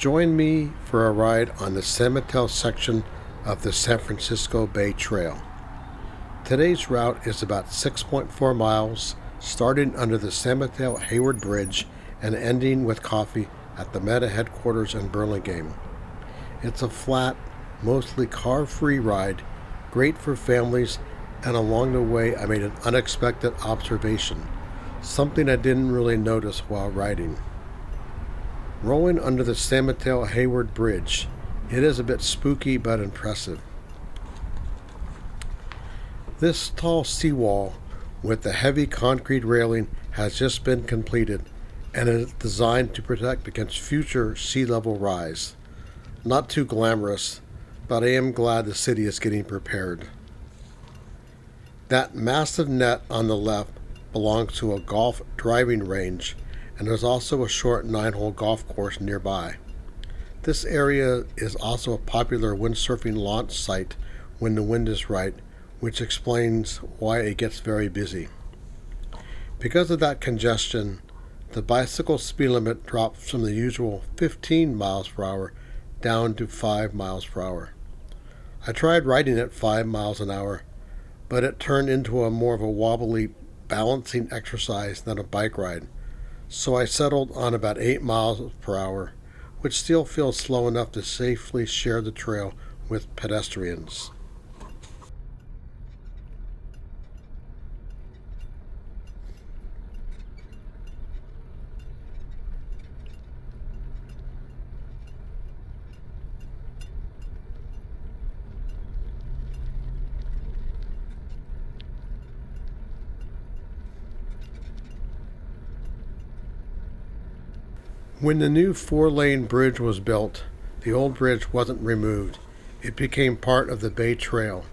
Join me for a ride on the San Mateo section of the San Francisco Bay Trail. Today's route is about 6.4 miles, starting under the San Mateo Hayward Bridge and ending with coffee at the Meta headquarters in Burlingame. It's a flat, mostly car-free ride, great for families, and along the way I made an unexpected observation, something I didn't really notice while riding. Rolling under the San Mateo Hayward Bridge, it is a bit spooky but impressive. This tall seawall with the heavy concrete railing has just been completed and is designed to protect against future sea level rise. Not too glamorous, but I am glad the city is getting prepared. That massive net on the left belongs to a golf driving range, and there's also a short 9-hole golf course nearby. This area is also a popular windsurfing launch site when the wind is right, which explains why it gets very busy. Because of that congestion, the bicycle speed limit drops from the usual 15 miles per hour down to 5 miles per hour. I tried riding at 5 miles an hour, but it turned into more of a wobbly balancing exercise than a bike ride, so I settled on about 8 miles per hour, which still feels slow enough to safely share the trail with pedestrians. When the new 4-lane bridge was built, the old bridge wasn't removed. It became part of the Bay Trail.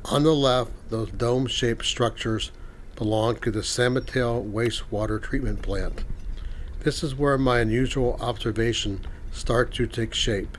On the left, those dome-shaped structures belong to the San Mateo wastewater treatment plant. This is where my unusual observation starts to take shape.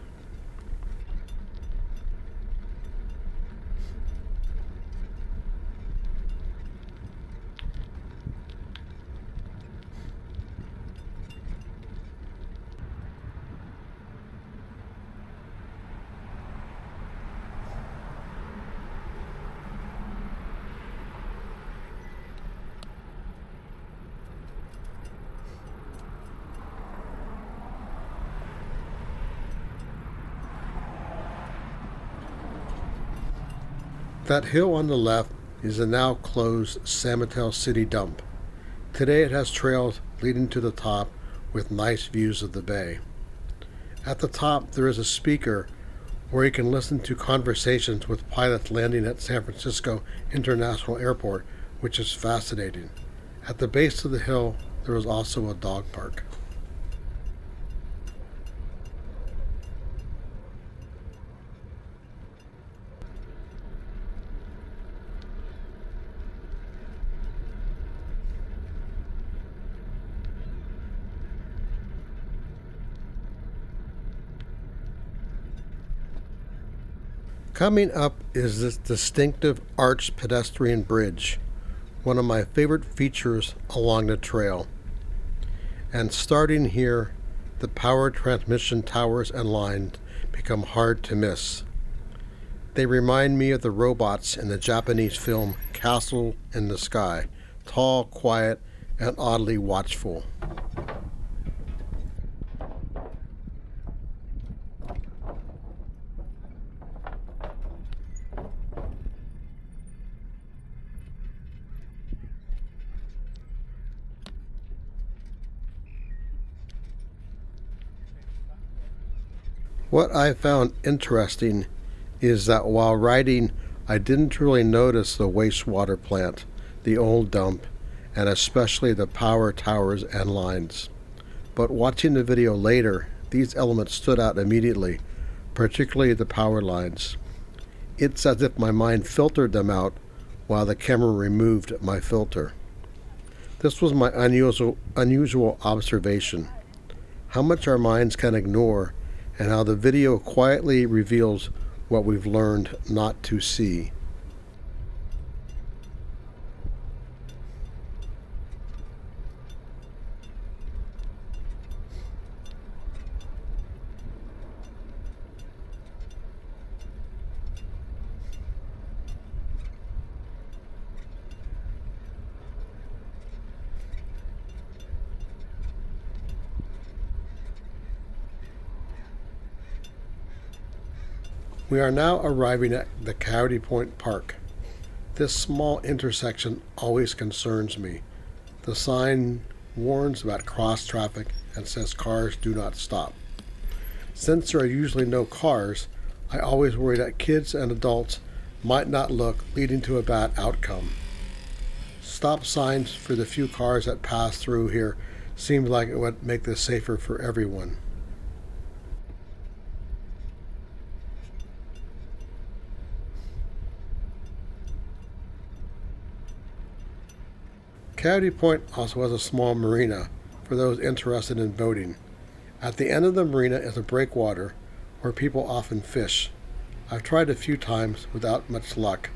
That hill on the left is the now closed San Mateo City Dump. Today it has trails leading to the top with nice views of the bay. At the top there is a speaker where you can listen to conversations with pilots landing at San Francisco International Airport, which is fascinating. At the base of the hill there is also a dog park. Coming up is this distinctive arched pedestrian bridge, one of my favorite features along the trail. And starting here, the power transmission towers and lines become hard to miss. They remind me of the robots in the Japanese film Castle in the Sky, tall, quiet, and oddly watchful. What I found interesting is that while riding, I didn't really notice the wastewater plant, the old dump, and especially the power towers and lines. But watching the video later, these elements stood out immediately, particularly the power lines. It's as if my mind filtered them out while the camera removed my filter. This was my unusual observation. How much our minds can ignore, and how the video quietly reveals what we've learned not to see. We are now arriving at the Coyote Point Park. This small intersection always concerns me. The sign warns about cross traffic and says cars do not stop. Since there are usually no cars, I always worry that kids and adults might not look, leading to a bad outcome. Stop signs for the few cars that pass through here seems like it would make this safer for everyone. Coyote Point also has a small marina for those interested in boating. At the end of the marina is a breakwater where people often fish. I've tried a few times without much luck,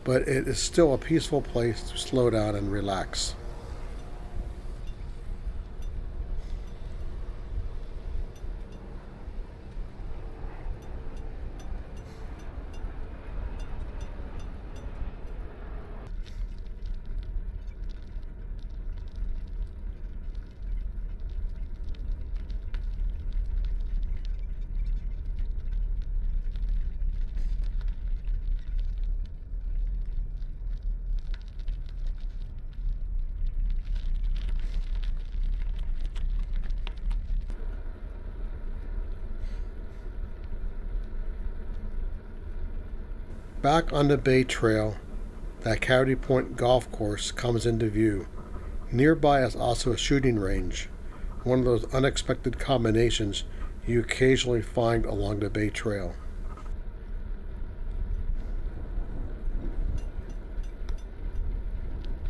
but it is still a peaceful place to slow down and relax. Back on the Bay Trail, that Coyote Point golf course comes into view. Nearby is also a shooting range, one of those unexpected combinations you occasionally find along the Bay Trail.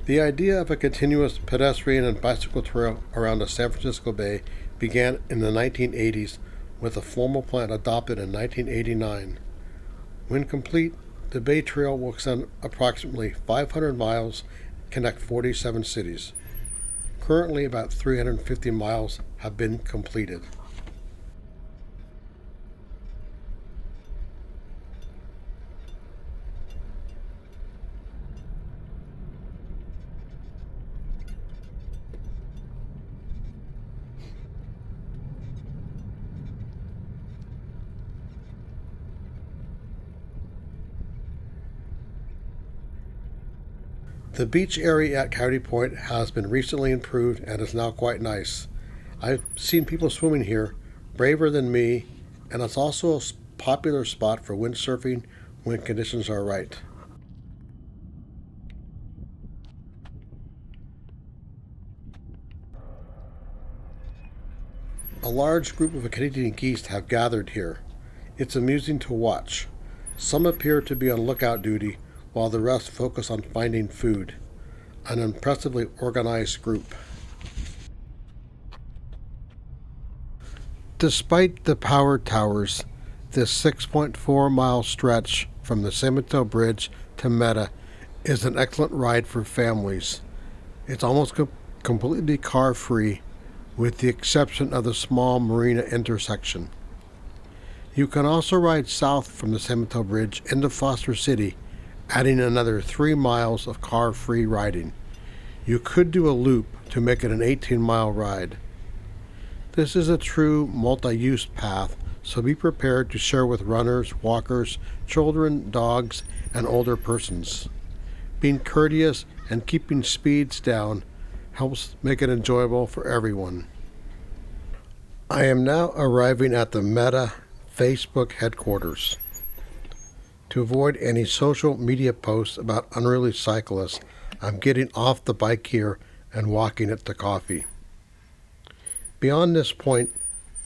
The idea of a continuous pedestrian and bicycle trail around the San Francisco Bay began in the 1980s with a formal plan adopted in 1989. When complete, the Bay Trail will extend approximately 500 miles and connect 47 cities. Currently, about 350 miles have been completed. The beach area at Coyote Point has been recently improved and is now quite nice. I've seen people swimming here, braver than me, and it's also a popular spot for windsurfing when conditions are right. A large group of Canadian geese have gathered here. It's amusing to watch. Some appear to be on lookout duty, while the rest focus on finding food. An impressively organized group. Despite the power towers, this 6.4-mile stretch from the San Mateo Bridge to Meta is an excellent ride for families. It's almost completely car-free, with the exception of the small marina intersection. You can also ride south from the San Mateo Bridge into Foster City, adding another 3 miles of car-free riding. You could do a loop to make it an 18-mile ride. This is a true multi-use path, so be prepared to share with runners, walkers, children, dogs, and older persons. Being courteous and keeping speeds down helps make it enjoyable for everyone. I am now arriving at the Meta Facebook headquarters. To avoid any social media posts about unruly cyclists, I'm getting off the bike here and walking it to coffee. Beyond this point,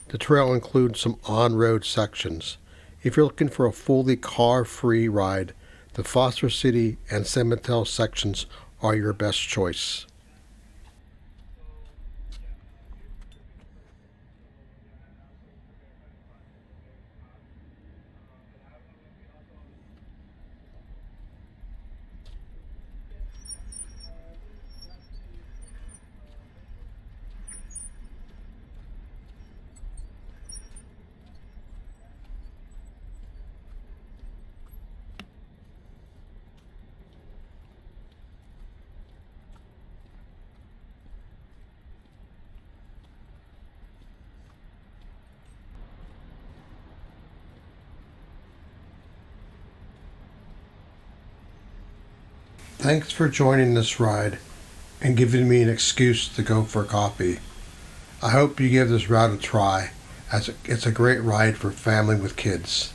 the trail includes some on-road sections. If you're looking for a fully car-free ride, the Foster City and San Mateo sections are your best choice. Thanks for joining this ride and giving me an excuse to go for coffee. I hope you give this route a try, as it's a great ride for family with kids.